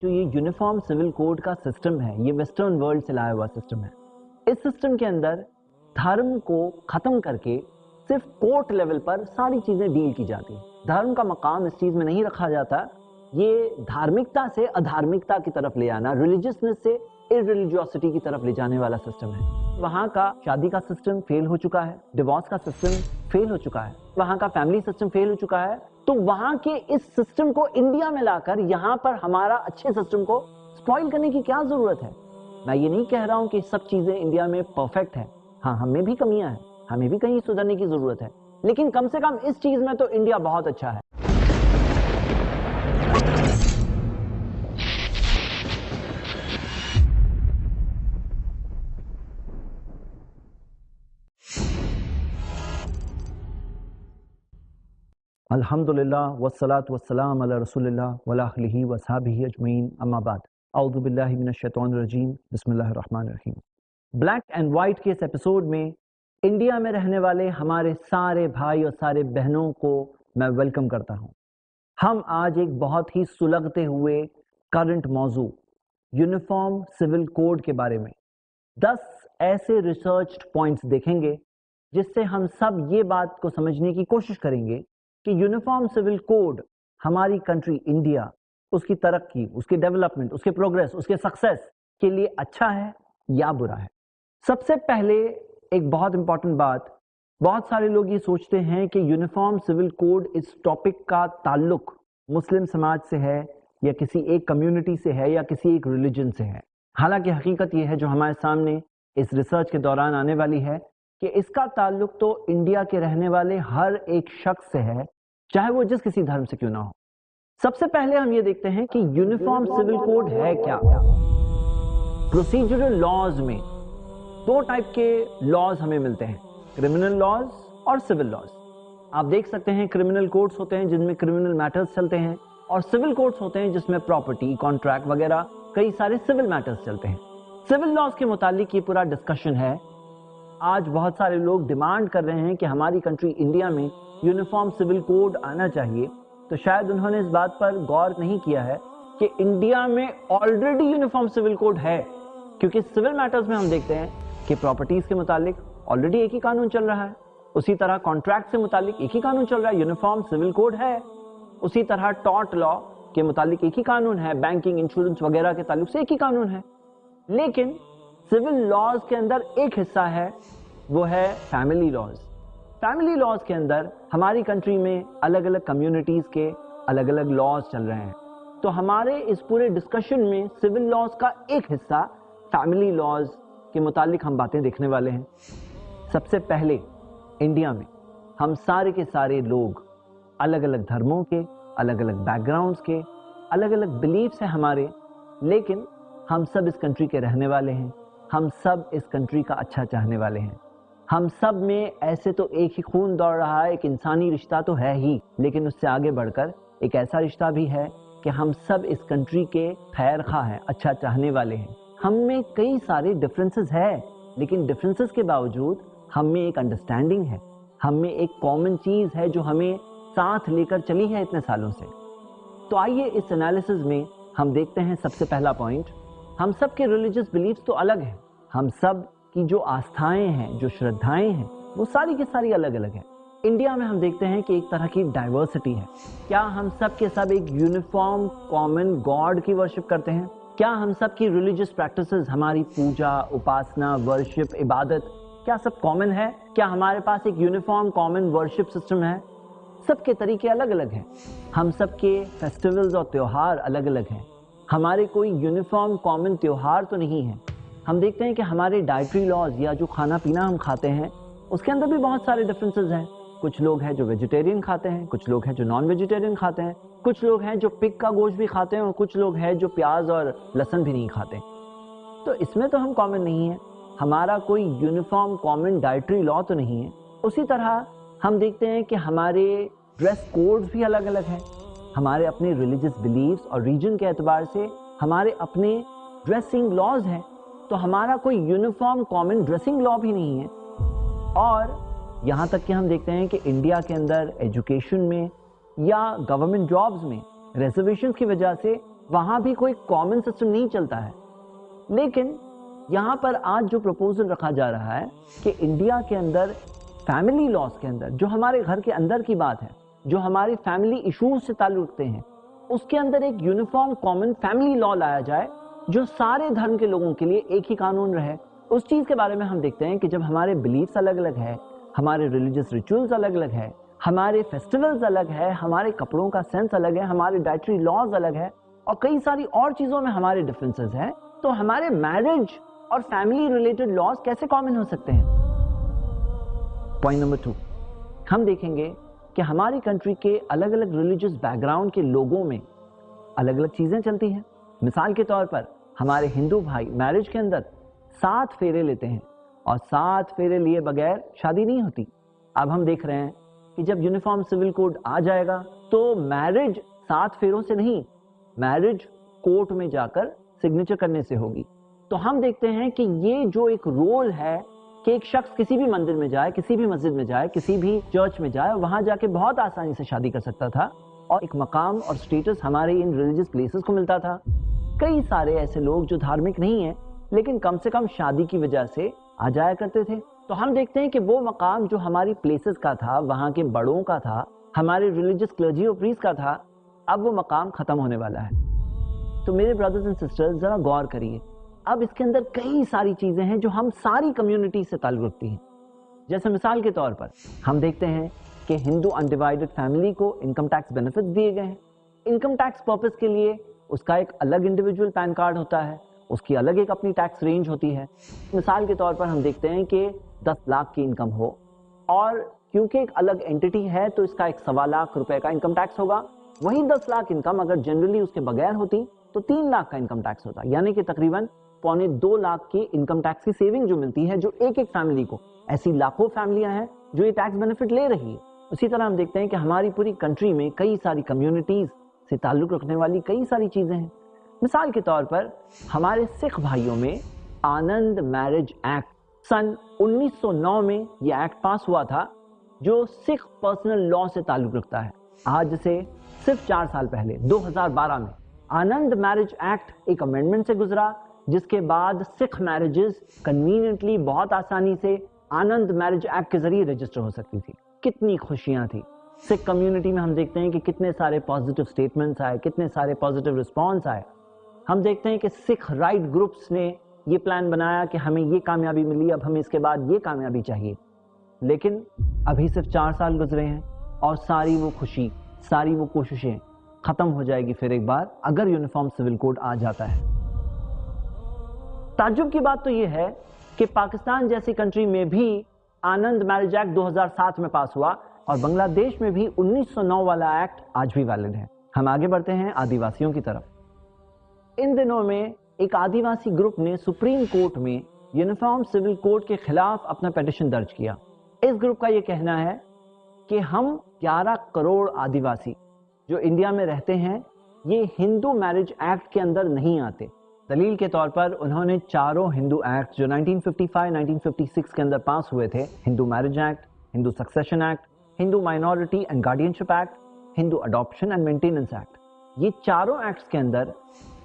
जो ये uniform civil code का सिस्टम है, ये वेस्टर्न वर्ल्ड से लाया हुआ सिस्टम है। इस सिस्टम के अंदर धर्म को खत्म करके सिर्फ कोर्ट लेवल पर सारी चीजें डील की जाती है। धर्म का मकाम इस चीज में नहीं रखा जाता। ये धार्मिकता से अधार्मिकता की तरफ ले आना, रिलीजियसनेस से इररिलीजियोसिटी की तरफ ले जाने वाला सिस्टम है। वहाँ का शादी का सिस्टम फेल हो चुका है, डिवोर्स का सिस्टम फेल हो चुका है, वहाँ का फैमिली सिस्टम फेल हो चुका है। तो वहाँ के इस सिस्टम को इंडिया में लाकर यहाँ पर हमारा अच्छे सिस्टम को स्पॉइल करने की क्या जरूरत है? मैं ये नहीं कह रहा हूँ कि सब चीजें इंडिया में परफेक्ट है, हाँ हमें भी कमियां हैं, हमें भी कहीं सुधरने की जरूरत है, लेकिन कम से कम इस चीज में तो इंडिया बहुत अच्छा है। अल्हम्दुलिल्लाह वस्सलातु वस्सलाम अला रसूलिल्लाह वला आलिहि वसहबिहि अजमईन, अम्मा बाद। औज़ु बिल्लाहि मिनश शैतानिर रजीम, बिस्मिल्लाहिर रहमानिर रहीम। ब्लैक एंड व्हाइट के इस एपिसोड में इंडिया में रहने वाले हमारे सारे भाई और सारे बहनों को मैं वेलकम करता हूं। हम आज एक बहुत ही सुलगते हुए करंट मौजू यूनिफॉर्म सिविल कोड के बारे में 10 ऐसे रिसर्च्ड पॉइंट्स देखेंगे जिससे हम सब ये बात को समझने की कोशिश करेंगे कि यूनिफॉर्म सिविल कोड हमारी कंट्री इंडिया, उसकी तरक्की, उसके डेवलपमेंट, उसके प्रोग्रेस, उसके सक्सेस के लिए अच्छा है या बुरा है। सबसे पहले एक बहुत इंपॉर्टेंट बात, बहुत सारे लोग ये सोचते हैं कि यूनिफॉर्म सिविल कोड इस टॉपिक का ताल्लुक मुस्लिम समाज से है या किसी एक कम्युनिटी से है या किसी एक रिलीजन से है। हालांकि हकीकत ये है जो हमारे सामने इस रिसर्च के दौरान आने वाली है कि इसका ताल्लुक तो इंडिया के रहने वाले हर एक शख्स से है, चाहे वो जिस किसी धर्म से क्यों ना हो। सबसे पहले हम ये देखते हैं कि यूनिफॉर्म सिविल कोड है क्या। प्रोसीजरल लॉज में दो टाइप के लॉज हमें मिलते हैं, क्रिमिनल लॉज और सिविल लॉज। आप देख सकते हैं क्रिमिनल कोड्स होते हैं जिनमें क्रिमिनल मैटर्स चलते हैं और सिविल कोड्स होते हैं जिसमें प्रॉपर्टी, कॉन्ट्रैक्ट वगैरह कई सारे सिविल मैटर्स चलते हैं। सिविल लॉज के मुतालिक ये पूरा डिस्कशन है। आज बहुत सारे लोग डिमांड कर रहे हैं कि हमारी कंट्री इंडिया में यूनिफॉर्म सिविल कोड आना चाहिए, तो शायद उन्होंने इस बात पर गौर नहीं किया है कि इंडिया में ऑलरेडी यूनिफॉर्म सिविल कोड है। क्योंकि सिविल मैटर्स में हम देखते हैं कि प्रॉपर्टीज के मुतालिक ऑलरेडी एक ही कानून चल रहा है, उसी तरह कॉन्ट्रैक्ट से मुतालिक एक ही कानून चल रहा है, यूनिफॉर्म सिविल कोड है। उसी तरह टॉर्ट लॉ के मुतालिक एक ही कानून है, बैंकिंग, इंश्योरेंस वगैरह के ताल्लुक से एक ही कानून है। लेकिन सिविल लॉज के अंदर एक हिस्सा है, वो है फैमिली लॉज। फैमिली लॉज के अंदर हमारी कंट्री में अलग अलग कम्युनिटीज के अलग अलग लॉज चल रहे हैं। तो हमारे इस पूरे डिस्कशन में सिविल लॉज का एक हिस्सा फैमिली लॉज के मुतालिक हम बातें देखने वाले हैं। सबसे पहले इंडिया में हम सारे के सारे लोग अलग अलग धर्मों के, अलग अलग बैकग्राउंड्स के, अलग अलग बिलीफ्स हैं हमारे, लेकिन हम सब इस कंट्री के रहने वाले हैं। हम सब इस कंट्री का अच्छा चाहने वाले हैं। हम सब में ऐसे तो एक ही खून दौड़ रहा है, एक इंसानी रिश्ता तो है ही, लेकिन उससे आगे बढ़कर एक ऐसा रिश्ता भी है कि हम सब इस कंट्री के खैर खा हैं, अच्छा चाहने वाले हैं। हम में कई सारे डिफरेंसेस है, लेकिन डिफरेंसेस के बावजूद हम में एक अंडरस्टैंडिंग है, हम में एक कॉमन चीज है जो हमें साथ लेकर चली है इतने सालों से। तो आइए इस एनालिसिस में हम देखते हैं सबसे पहला पॉइंट, हम सब के रिलीजियस बिलीफ्स तो अलग हैं, हम सब की जो आस्थाएं हैं, जो श्रद्धाएं हैं, वो सारी की सारी अलग अलग हैं। इंडिया में हम देखते हैं कि एक तरह की डाइवर्सिटी है। क्या हम सब के सब एक यूनिफॉर्म कॉमन गॉड की वर्शिप करते हैं? क्या हम सब की रिलीजियस प्रैक्टिसेस, हमारी पूजा, उपासना, वर्शिप, इबादत, क्या सब कॉमन है? क्या हमारे पास एक यूनिफॉर्म कॉमन वर्शिप सिस्टम है? सबके तरीके अलग अलग हैं। हम सब के फेस्टिवल्स और त्योहार अलग अलग हैं। हमारे कोई यूनिफॉर्म कॉमन त्योहार तो नहीं है। हम देखते हैं कि हमारे डाइटरी लॉज या जो खाना पीना हम खाते हैं उसके अंदर भी बहुत सारे डिफरेंसेस हैं। कुछ लोग हैं जो वेजिटेरियन खाते हैं, कुछ लोग हैं जो नॉन वेजिटेरियन खाते हैं, कुछ लोग हैं जो पिग का गोश्त भी खाते हैं और कुछ लोग हैं जो प्याज और लहसुन भी नहीं खाते। तो इसमें तो हम कॉमन नहीं है, हमारा कोई यूनिफॉर्म कॉमन डाइटरी लॉ तो नहीं है। उसी तरह हम देखते हैं कि हमारे ड्रेस कोड्स भी अलग अलग हैं। हमारे अपने रिलीजियस बिलीव्स और रीजन के एतबार से हमारे अपने ड्रेसिंग लॉज हैं। तो हमारा कोई यूनिफॉर्म कॉमन ड्रेसिंग लॉ भी नहीं है। और यहाँ तक कि हम देखते हैं कि इंडिया के अंदर एजुकेशन में या गवर्नमेंट जॉब्स में रिजर्वेशन की वजह से वहां भी कोई कॉमन सिस्टम नहीं चलता है। लेकिन यहाँ पर आज जो प्रपोजल रखा जा रहा है कि इंडिया के अंदर फैमिली लॉज के अंदर, जो हमारे घर के अंदर की बात है, जो हमारी फैमिली इश्यूज से ताल्लुक रखते हैं, उसके अंदर एक यूनिफॉर्म कॉमन फैमिली लॉ लाया जाए जो सारे धर्म के लोगों के लिए एक ही कानून रहे। उस चीज के बारे में हम देखते हैं कि जब हमारे बिलीफ्स अलग अलग है, हमारे रिलीजियस रिचुअल्स अलग अलग है, हमारे फेस्टिवल्स अलग है, हमारे कपड़ों का सेंस अलग है, हमारे डाइटरी लॉज अलग है और कई सारी और चीजों में हमारे डिफरेंसेस हैं, तो हमारे मैरिज और फैमिली रिलेटेड लॉज कैसे कॉमन हो सकते हैं? पॉइंट नंबर 2, हम देखेंगे कि हमारी कंट्री के अलग अलग रिलीजियस बैकग्राउंड के लोगों में अलग अलग चीजें चलती हैं। मिसाल के तौर पर हमारे हिंदू भाई मैरिज के अंदर 7 फेरे लेते हैं और 7 फेरे लिए बगैर शादी नहीं होती। अब हम देख रहे हैं कि जब यूनिफॉर्म सिविल कोड आ जाएगा तो मैरिज 7 फेरों से नहीं, मैरिज कोर्ट में जाकर सिग्नेचर करने से होगी। तो हम देखते हैं कि ये जो एक रोल है कि एक शख्स किसी भी मंदिर में जाए, किसी भी मस्जिद में जाए, किसी भी चर्च में जाए, वहां जाके बहुत आसानी से शादी कर सकता था और एक मकाम और स्टेटस हमारे इन रिलीजियस प्लेसेस को मिलता था। कई सारे ऐसे लोग जो धार्मिक नहीं है लेकिन कम से कम शादी की वजह से आ जाया करते थे। तो हम देखते हैं कि वो मकाम जो हमारी प्लेसेस का था, वहां के बड़ों का था, हमारे रिलीजियस क्लर्जी और प्रीस्ट का था, अब वो मकाम खत्म होने वाला है। तो मेरे ब्रदर्स एंड सिस्टर्स जरा गौर करिए, अब इसके अंदर कई सारी चीजें हैं जो हम सारी कम्युनिटी से ताल्लुक रखती हैं। जैसे मिसाल के तौर पर हम देखते हैं कि हिंदू अनडिवाइडेड फैमिली को इनकम टैक्स बेनिफिट दिए गए हैं। इनकम टैक्स पर्पस के लिए उसका एक अलग इंडिविजुअल पैन कार्ड होता है, उसकी अलग एक अपनी टैक्स रेंज होती है। मिसाल के तौर पर हम देखते हैं कि 10 लाख की इनकम हो और क्योंकि एक अलग एंटिटी है तो इसका एक 1.25 लाख रुपए का इनकम टैक्स होगा। वही 10 लाख इनकम अगर जनरली उसके बगैर होती तो 3 लाख का इनकम टैक्स होता, यानी कि तकरीबन 1.25 लाख की इनकम टैक्स की सेविंग जो मिलती है जो एक एक फैमिली को। ऐसी लाखों फैमिलियां हैं जो ये टैक्स बेनिफिट ले रही है। उसी तरह हम देखते हैं कि हमारी पूरी कंट्री में कई सारी कम्युनिटीज से ताल्लुक रखने वाली कई सारी चीजें हैं। मिसाल के तौर पर हमारे सिख भाइयों में आनंद मैरिज एक्ट सन 1909 में यह एक्ट पास हुआ था जो सिख पर्सनल लॉ से ताल्लुक रखता है। आज से सिर्फ 4 साल पहले 2012 में आनंद मैरिज एक्ट एक अमेंडमेंट से गुजरा, जिसके बाद सिख मैरिजेस कन्वीनियंटली बहुत आसानी से आनंद मैरिज एक्ट के जरिए रजिस्टर हो सकती थी। कितनी खुशियां थी। सिख कम्युनिटी में हम देखते हैं कि कितने सारे पॉजिटिव स्टेटमेंट्स आए, कितने सारे पॉजिटिव रिस्पॉन्स आए। हम देखते हैं कि सिख राइट ग्रुप्स ने ये प्लान बनाया कि हमें ये कामयाबी मिली, अब हमें इसके बाद ये कामयाबी चाहिए। लेकिन अभी सिर्फ 4 साल गुजरे हैं और सारी वो खुशी, सारी वो कोशिशें खत्म हो जाएगी फिर एक बार अगर यूनिफॉर्म सिविल कोड आ जाता है। ताज्जुब की बात तो ये है कि पाकिस्तान जैसी कंट्री में भी आनंद मैरिज एक्ट 2007 में पास हुआ और बांग्लादेश में भी 1909 वाला एक्ट आज भी वैलिड है। हम आगे बढ़ते हैं आदिवासियों की तरफ। इन दिनों में एक आदिवासी ग्रुप ने सुप्रीम कोर्ट में यूनिफॉर्म सिविल कोड के खिलाफ अपना पिटीशन दर्ज किया। इस ग्रुप का यह कहना है कि हम 11 करोड़ आदिवासी जो इंडिया में रहते हैं ये हिंदू मैरिज एक्ट के अंदर नहीं आते। दलील के तौर पर उन्होंने चारों हिंदू एक्ट जो 1955-1956 के अंदर पास हुए थे, Hindu marriage act, Hindu succession act, Hindu minority and guardianship act, Hindu adoption and maintenance act, ये चारों एक्ट्स के अंदर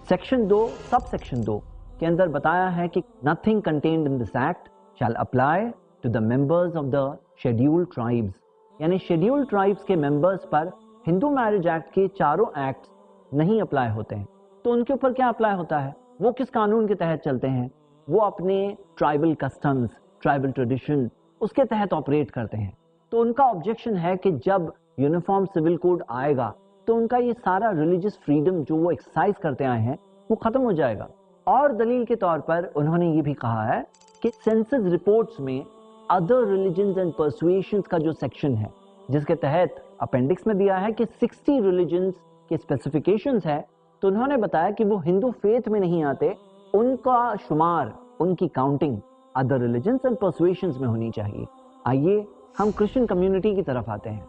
सेक्शन 2 सब सेक्शन 2 के अंदर बताया है कि nothing contained in this act shall apply to the members of the scheduled tribes, यानी शेड्यूल्ड ट्राइब्स के मेंबर्स पर हिंदू मैरिज एक्ट के चारों एक्ट नहीं अप्लाई होते हैं। तो उनके ऊपर क्या अप्लाई होता है, वो किस कानून के तहत चलते हैं? वो अपने ट्राइबल कस्टम्स, ट्राइबल ट्रेडिशन उसके तहत ऑपरेट करते हैं। तो उनका ऑब्जेक्शन है कि जब यूनिफॉर्म सिविल कोड आएगा तो उनका ये सारा रिलीजियस फ्रीडम जो वो एक्सरसाइज करते आए हैं वो खत्म हो जाएगा। और दलील के तौर पर उन्होंने ये भी कहा है कि सेंसस रिपोर्ट्स में अदर रिलीजन्स एंड परसुएशंस का जो सेक्शन है जिसके तहत अपेंडिक्स में दिया है कि 60 रिलीजन्स के स्पेसिफिकेशंस है, तो उन्होंने बताया कि वो हिंदू फेथ में नहीं आते, उनका शुमार, उनकी काउंटिंग अदर रिलीजन्स एंड परसुएशंस में होनी चाहिए। आइए हम क्रिश्चियन कम्युनिटी की तरफ आते हैं।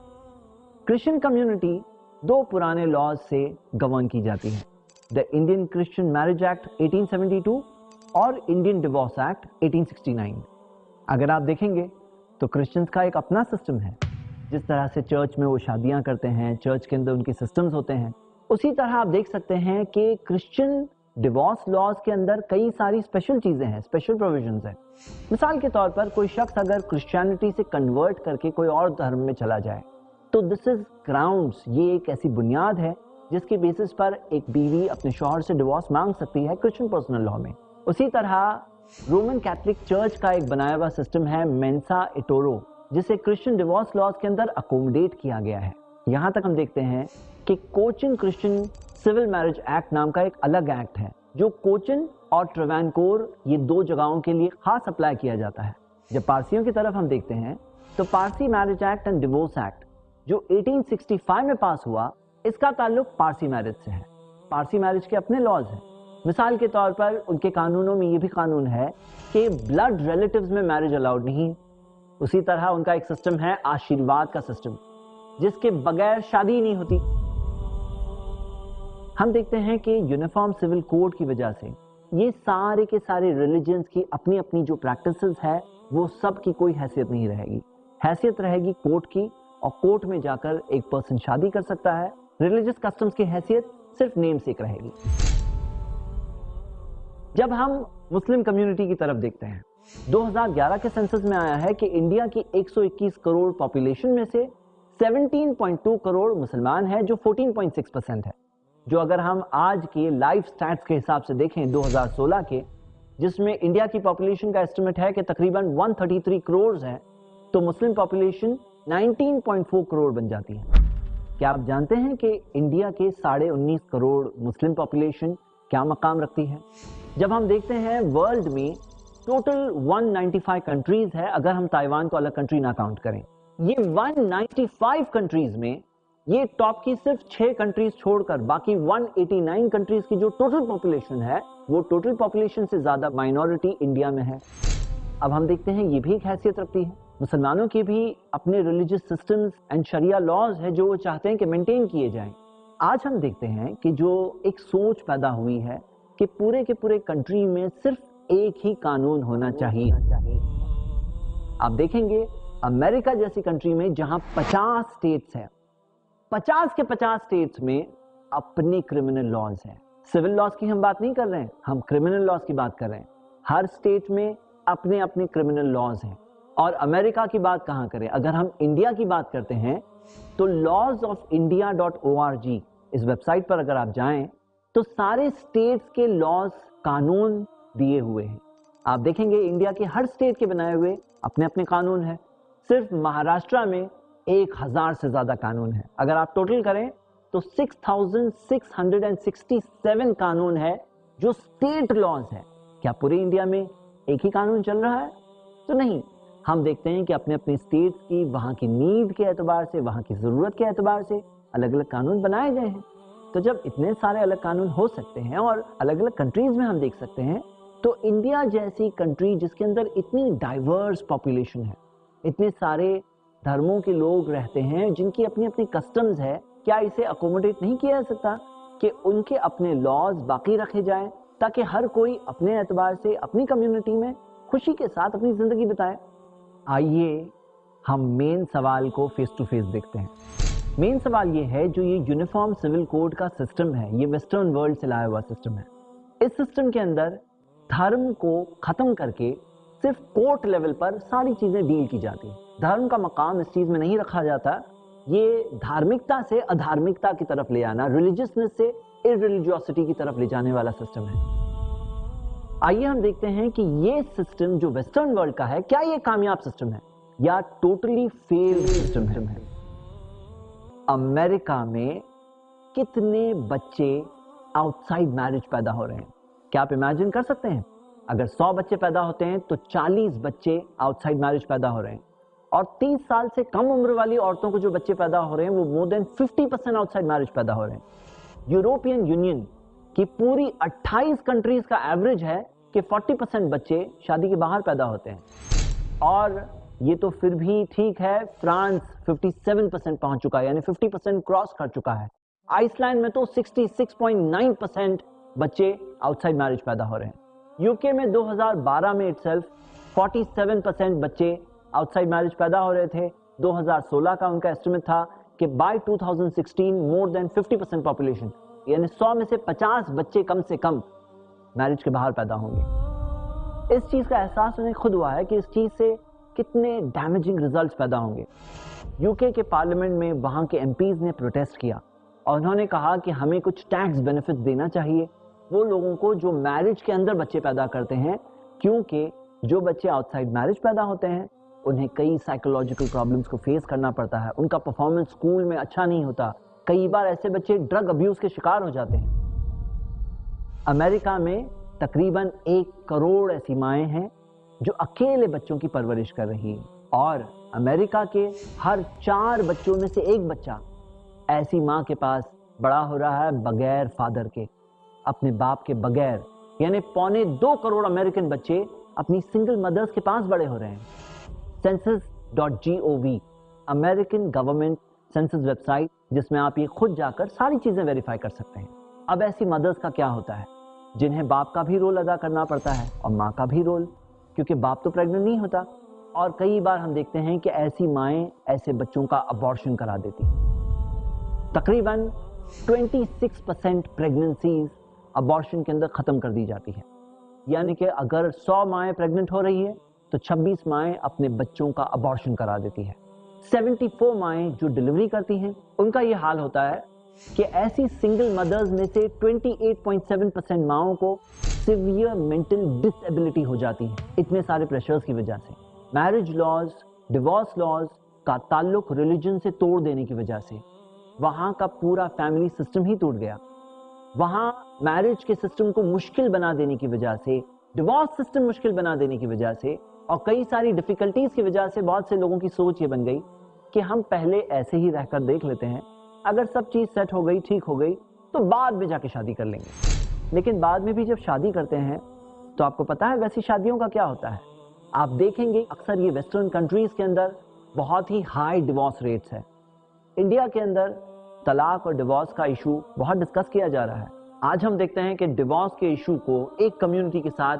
क्रिश्चियन कम्युनिटी 2 पुराने लॉज से गवर्न की जाती है, the Indian Christian marriage act 1872 और इंडियन डिवोर्स एक्ट 1869। अगर आप देखेंगे तो क्रिश्चियंस का एक अपना सिस्टम है। जिस तरह से चर्च में वो शादियां करते हैं, चर्च के अंदर उनके सिस्टम्स होते हैं, उसी तरह आप देख सकते हैं कि क्रिश्चियन डिवोर्स लॉज के अंदर कई सारी स्पेशल चीजें हैं, स्पेशल प्रोविजंस हैं। मिसाल के तौर पर कोई शख्स अगर क्रिश्चियनिटी से कन्वर्ट करके कोई और धर्म में चला जाए तो दिस इज ग्राउंड्स, ये एक ऐसी बुनियाद है जिसकी बेसिस पर एक बीवी अपने शौहर से डिवोर्स मांग सकती है क्रिश्चियन पर्सनल लॉ में। उसी तरह रोमन कैथोलिक चर्च का एक बनाया हुआ सिस्टम है मेंसा इटोरो, जिसे क्रिश्चियन डिवोर्स लॉज के अंदर अकोमोडेट किया गया है। यहां तक हम देखते हैं कि Cochin Christian civil marriage act नाम का एक अलग एक्ट है जो कोचिन और ट्रावैनकोर ये दो जगहों के लिए खास अप्लाई किया जाता है। जब पारसियों की तरफ हम देखते हैं तो Parsi marriage act and divorce act जो 1865 में पास हुआ, इसका ताल्लुक पारसी मैरिज से है। पारसी मैरिज के अपने लॉज हैं। मिसाल के तौर पर उनके कानूनों में ये भी कानून है कि ब्लड रिलेटिव्स में मैरिज अलाउड नहीं। उसी तरह उनका एक सिस्टम है आशीर्वाद का सिस्टम, जिसके बगैर शादी नहीं होती। हम देखते हैं कि यूनिफॉर्म सिविल कोड की वजह से ये सारे के सारे रिलीजन्स की अपनी अपनी जो प्रैक्टिसेस है वो सब की कोई हैसियत नहीं रहेगी। हैसियत रहेगी कोर्ट की, और कोर्ट में जाकर एक पर्सन शादी कर सकता है। रिलीजियस कस्टम्स की हैसियत सिर्फ नेम से रहेगी। जब हम मुस्लिम कम्युनिटी की तरफ देखते हैं, 2011 के सेंसस में आया है कि इंडिया की 121 करोड़ पॉपुलेशन में से 17.2 करोड़ मुसलमान है, जो 14.6% है। जो अगर हम आज के लाइफ स्टैट्स के हिसाब से देखें 2016 के, जिसमें इंडिया की पॉपुलेशन का एस्टिमेट है कि तकरीबन 133 करोड़ है, तो मुस्लिम पॉपुलेशन 19.4 करोड़ बन जाती है। क्या आप जानते हैं कि इंडिया के 19.5 करोड़ मुस्लिम पॉपुलेशन क्या मकाम रखती है? जब हम देखते हैं वर्ल्ड में टोटल 195 कंट्रीज है, अगर हम ताइवान को अलग कंट्री ना काउंट करें। ये 195 कंट्रीज में ये टॉप की सिर्फ 6 कंट्रीज छोड़कर बाकी 189 कंट्रीज की जो टोटल पॉपुलेशन है, वो टोटल पॉपुलेशन से ज्यादा माइनॉरिटी इंडिया में है। अब हम देखते हैं ये भी एक हैसियत रखती है। मुसलमानों के भी अपने religious systems and sharia laws है जो वो चाहते हैं कि मेंटेन किए जाएं। आज हम देखते हैं कि जो एक सोच पैदा हुई है कि पूरे के पूरे कंट्री में सिर्फ एक ही कानून होना चाहिए। आप देखेंगे अमेरिका जैसी कंट्री में जहां 50 स्टेट्स हैं, 50 के 50 स्टेट्स में अपने क्रिमिनल लॉज हैं। सिविल लॉज की हम बात नहीं कर रहे हैं, हम क्रिमिनल लॉज की बात कर रहे हैं। हर स्टेट में अपने अपने क्रिमिनल लॉज हैं। और अमेरिका की बात कहां करें, अगर हम इंडिया की बात करते हैं तो laws-of-india.org इस वेबसाइट पर अगर आप जाएं तो सारे स्टेट्स के लॉज कानून दिए हुए हैं। आप देखेंगे इंडिया के हर स्टेट के बनाए हुए अपने अपने कानून हैं। सिर्फ महाराष्ट्र में 1000 से ज्यादा कानून है। अगर आप टोटल करें तो 6667 कानून है जो स्टेट लॉज है। क्या पूरे इंडिया में एक ही कानून चल रहा है? तो नहीं, हम देखते हैं कि अपने अपने स्टेट्स की वहां की नीड के एतबार से, वहां की जरूरत के एतबार से अलग अलग कानून बनाए गए हैं। तो जब इतने सारे अलग कानून हो सकते हैं और अलग अलग कंट्रीज में हम देख सकते हैं, तो इंडिया जैसी कंट्री जिसके अंदर इतनी डाइवर्स पॉपुलेशन है, इतने सारे धर्मों के लोग रहते हैं जिनकी अपनी अपनी कस्टम्स है, क्या इसे अकोमोडेट नहीं किया जा सकता कि उनके अपने लॉज बाकी रखे जाएं ताकि हर कोई अपने एतबार से अपनी कम्युनिटी में खुशी के साथ अपनी जिंदगी बिताए? आइए हम मेन सवाल को फेस टू फेस देखते हैं। मेन सवाल ये है, जो ये यूनिफॉर्म सिविल कोड का सिस्टम है, ये वेस्टर्न वर्ल्ड से लाया हुआ सिस्टम है। इस सिस्टम के अंदर धर्म को खत्म करके सिर्फ कोर्ट लेवल पर सारी चीजें डील की जाती है। धर्म का मकाम इस चीज में नहीं रखा जाता। ये धार्मिकता से अधार्मिकता की तरफ ले आना, रिलीजियसनेस से इररिलीजियोसिटी की तरफ ले जाने वाला सिस्टम है। आइए हम देखते हैं कि ये सिस्टम जो वेस्टर्न वर्ल्ड का है, क्या ये कामयाब सिस्टम है या टोटली फेल्ड सिस्टम है। अमेरिका में कितने बच्चे आउटसाइड मैरिज पैदा हो रहे हैं? क्या आप इमेजिन कर सकते हैं? अगर 100 बच्चे पैदा होते हैं तो 40 बच्चे आउटसाइड मैरिज पैदा हो रहे हैं। और 30 साल से कम उम्र वाली औरतों को जो बच्चे पैदा हो रहे हैं वो मोर देन 50% आउटसाइड मैरिज पैदा हो रहे हैं। यूरोपियन यूनियन की पूरी 28 कंट्रीज का एवरेज है कि 40% बच्चे शादी के बाहर पैदा होते हैं। और ये तो फिर भी ठीक है, फ्रांस 57% पहुंच चुका है, यानी 50% क्रॉस कर चुका है। आइसलैंड में तो 66.9% बच्चे आउटसाइड मैरिज पैदा हो रहे हैं। यूके में 2012 में इटसेल्फ 47% बच्चे आउटसाइड मैरिज पैदा हो रहे थे। 2016 का उनका एस्टिमेट था कि बाय 2016 मोर देन 50% पॉपुलेशन, यानी 100 में से 50 बच्चे कम से कम मैरिज के बाहर पैदा होंगे। इस चीज का एहसास उन्हें खुद हुआ है कि इस चीज से कितने डैमेजिंग रिजल्ट्स पैदा होंगे। यूके के पार्लियामेंट में वहां के एमपीज ने प्रोटेस्ट किया और उन्होंने कहा कि हमें कुछ टैक्स बेनिफिट देना चाहिए वो लोगों को जो मैरिज के अंदर बच्चे पैदा करते हैं, क्योंकि जो बच्चे आउटसाइड मैरिज पैदा होते हैं उन्हें कई साइकोलॉजिकल प्रॉब्लम्स को फेस करना पड़ता है, उनका परफॉर्मेंस स्कूल में अच्छा नहीं होता, कई बार ऐसे बच्चे ड्रग अब्यूज के शिकार हो जाते हैं। अमेरिका में तकरीबन 1 करोड़ ऐसी माएँ हैं जो अकेले बच्चों की परवरिश कर रही हैं, और अमेरिका के हर 4 बच्चों में से 1 बच्चा ऐसी माँ के पास बड़ा हो रहा है बगैर फादर के, अपने बाप के बगैर। यानी 1.25 करोड़ अमेरिकन बच्चे अपनी सिंगल मदर्स के पास बड़े हो रहे हैं। census.gov American government census website, जिसमें आप ये खुद जाकर सारी चीजें वेरीफाई कर सकते हैं। अब ऐसी मदर्स का क्या होता है जिन्हें बाप का भी रोल अदा करना पड़ता है और माँ का भी रोल, क्योंकि बाप तो प्रेग्नेंट नहीं होता। और कई बार हम देखते हैं कि ऐसी माएँ ऐसे बच्चों का अबॉर्शन करा देती हैं। तकरीबन 26% प्रेगनेंसीज अबॉर्शन के अंदर खत्म कर दी जाती है। यानी कि अगर 100 माएँ प्रेग्नेंट हो रही है तो 26 माएँ अपने बच्चों का अबॉर्शन करा देती है। 74 माएँ जो डिलीवरी करती हैं उनका ये हाल होता है कि ऐसी सिंगल मदर्स में से 28.7% माओं को सिवियर मेंटल डिसेबिलिटी हो जाती है, इतने सारे प्रेशर्स की वजह से। मैरिज लॉज, डिवोर्स लॉज का ताल्लुक रिलीजन से तोड़ देने की वजह से वहां का पूरा फैमिली सिस्टम ही टूट गया। वहां मैरिज के सिस्टम को मुश्किल बना देने की वजह से, डिवोर्स सिस्टम मुश्किल बना देने की वजह से और कई सारी डिफिकल्टीज की वजह से बहुत से लोगों की सोच ये बन गई कि हम पहले ऐसे ही रहकर देख लेते हैं, अगर सब चीज सेट हो गई, ठीक हो गई, तो बाद में जाके शादी कर लेंगे। लेकिन बाद में भी जब शादी करते हैं तो आपको पता है वैसी शादियों का क्या होता है। आप देखेंगे अक्सर ये वेस्टर्न कंट्रीज के अंदर बहुत ही हाई डिवोर्स रेट्स है। इंडिया के अंदर तलाक और डिवोर्स का इशू बहुत डिस्कस किया जा रहा है। आज हम देखते हैं कि डिवोर्स के इशू को एक कम्युनिटी के साथ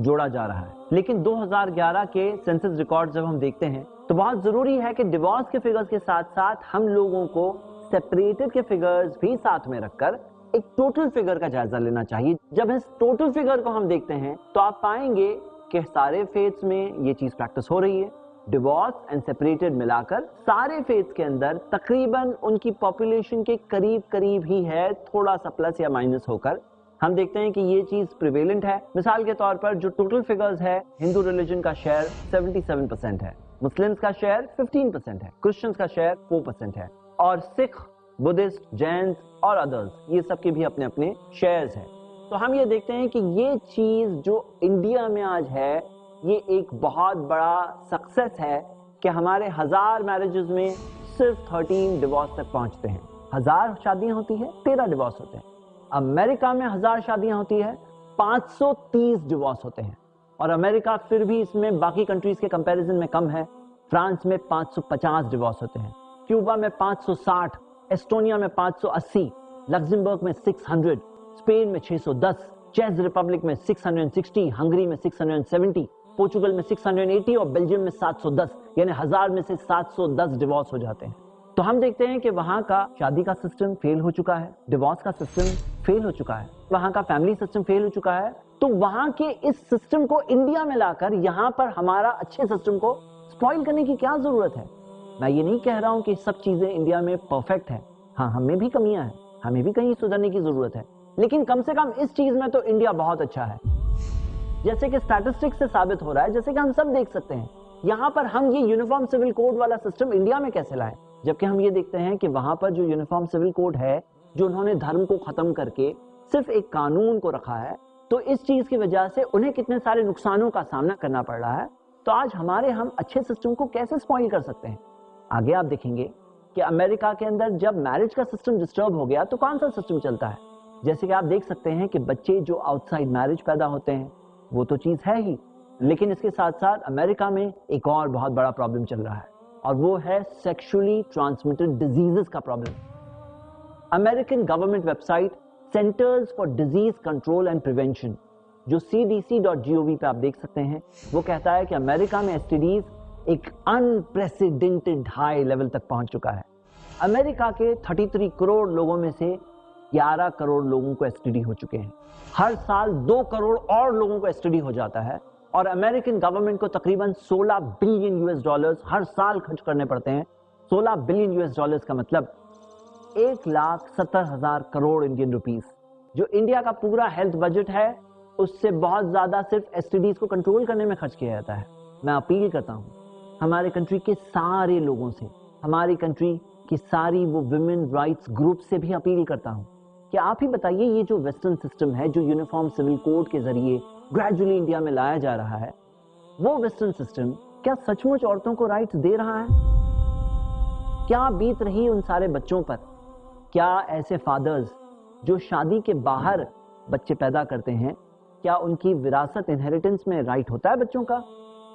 जोड़ा जा रहा है, लेकिन 2011 के सेंसस रिकॉर्ड जब हम देखते हैं तो बहुत जरूरी है कि डिवोर्स के फिगर्स के साथ साथ हम लोगों को सेपरेटेड के फिगर्स भी साथ में रखकर एक टोटल फिगर का जायजा लेना चाहिए। जब इस टोटल फिगर को हम देखते हैं तो आप पाएंगे कि सारे फेथ्स में ये चीज प्रैक्टिस हो रही है। डिवोर्स एंड सेपरेटेड मिलाकर सारे फेथ्स के अंदर तकरीबन उनकी पॉपुलेशन के करीब करीब ही है, थोड़ा सा प्लस या माइनस होकर हम देखते हैं कि ये चीज प्रिवेलेंट है। मिसाल के तौर पर जो टोटल फिगर्स है, हिंदू रिलीजन का शेयर 77% है, मुस्लिम्स का शेयर 15% है, क्रिश्चियंस का शेयर 4% है, और सिख, बुद्धिस्ट, जैन और अदर्स ये सब के भी अपने अपने शेयर्स हैं। तो हम ये देखते हैं कि ये चीज जो इंडिया में आज है ये एक बहुत बड़ा सक्सेस है कि हमारे 1000 मैरिजेस में सिर्फ 13 डिवोर्स तक पहुंचते हैं। 1000 शादियां होती है, 13 डिवोर्स होते हैं। अमेरिका में 1000 शादियां होती है, 530 डिवोर्स होते हैं। और अमेरिका फिर भी इसमें बाकी कंट्रीज के कंपैरिजन में कम है। फ्रांस में 550 डिवोर्स होते हैं, क्यूबा में 560, एस्टोनिया में 580, लग्जमबर्ग में 600, स्पेन में 610, चेक रिपब्लिक में 660, हंगरी में 670, पोर्चुगल में 680 और बेल्जियम में 710, यानी 1000 में से 710 डिवोर्स हो जाते हैं। तो हम देखते हैं कि वहां का शादी का सिस्टम फेल हो चुका है, डिवोर्स का सिस्टम फेल हो चुका है, वहां का फैमिली सिस्टम फेल हो चुका है। तो वहां के इस सिस्टम को इंडिया में लाकर यहां पर हमारा अच्छे सिस्टम को स्पॉइल करने की क्या जरूरत है। मैं ये नहीं कह रहा हूं कि सब चीजें इंडिया में परफेक्ट है, हाँ हमें भी कमियां हैं, हमें भी कहीं सुधरने की जरूरत है, लेकिन कम से कम इस चीज में तो इंडिया बहुत अच्छा है। जैसे कि स्टैटिस्टिक्स से साबित हो रहा है, जैसे कि हम सब देख सकते हैं, यहाँ पर हम ये यूनिफॉर्म सिविल कोड वाला सिस्टम इंडिया में कैसे लाए, जबकि हम ये देखते हैं कि वहां पर जो यूनिफॉर्म सिविल कोड है, जो उन्होंने धर्म को खत्म करके सिर्फ एक कानून को रखा है, तो इस चीज की वजह से उन्हें कितने सारे नुकसानों का सामना करना पड़ रहा है। तो आज हम अच्छे सिस्टम को कैसे स्पॉइल कर सकते हैं। आगे आप देखेंगे कि अमेरिका के अंदर जब मैरिज का सिस्टम डिस्टर्ब हो गया तो कौन सा सिस्टम चलता है। जैसे कि आप देख सकते हैं कि बच्चे जो आउटसाइड मैरिज पैदा होते हैं वो तो चीज है ही, लेकिन इसके साथ साथ अमेरिका में एक और बहुत बड़ा प्रॉब्लम चल रहा है और वो है सेक्सुअली ट्रांसमिटेड डिजीजेस का problem. American government website centres for disease control and prevention, जो cdc.gov पे आप देख सकते हैं, वो कहता है कि अमेरिका में एसटीडीज एक अनप्रेसिडेंटेड हाई लेवल तक पहुंच चुका है। अमेरिका के 33 करोड़ लोगों में से 11 करोड़ लोगों को एसटीडी हो चुके हैं। हर साल 2 करोड़ और लोगों को एसटीडी हो जाता है और अमेरिकन गवर्नमेंट को तकरीबन 16 बिलियन यूएस डॉलर्स हर साल खर्च करने पड़ते हैं। 16 बिलियन यूएस डॉलर्स का मतलब 1,70,000 करोड़ इंडियन रुपीस। जो इंडिया का पूरा हेल्थ बजट है उससे बहुत ज्यादा सिर्फ एसटीडीज को कंट्रोल करने में खर्च किया जाता है। मैं अपील करता हूं हमारे कंट्री के सारे लोगों से, हमारी कंट्री की सारी वो विमेन राइट्स ग्रुप से भी अपील करता हूं कि आप ही बताइए, ये जो वेस्टर्न सिस्टम है, जो यूनिफॉर्म सिविल कोड के जरिए ग्रेजुअली इंडिया में लाया जा रहा है, वो वेस्टर्न सिस्टम क्या सचमुच औरतों को राइट्स दे रहा है? क्या बीत रही उन सारे बच्चों पर? क्या ऐसे फादर्स जो शादी के बाहर बच्चे पैदा करते हैं, क्या उनकी विरासत इनहेरिटेंस में राइट होता है बच्चों का?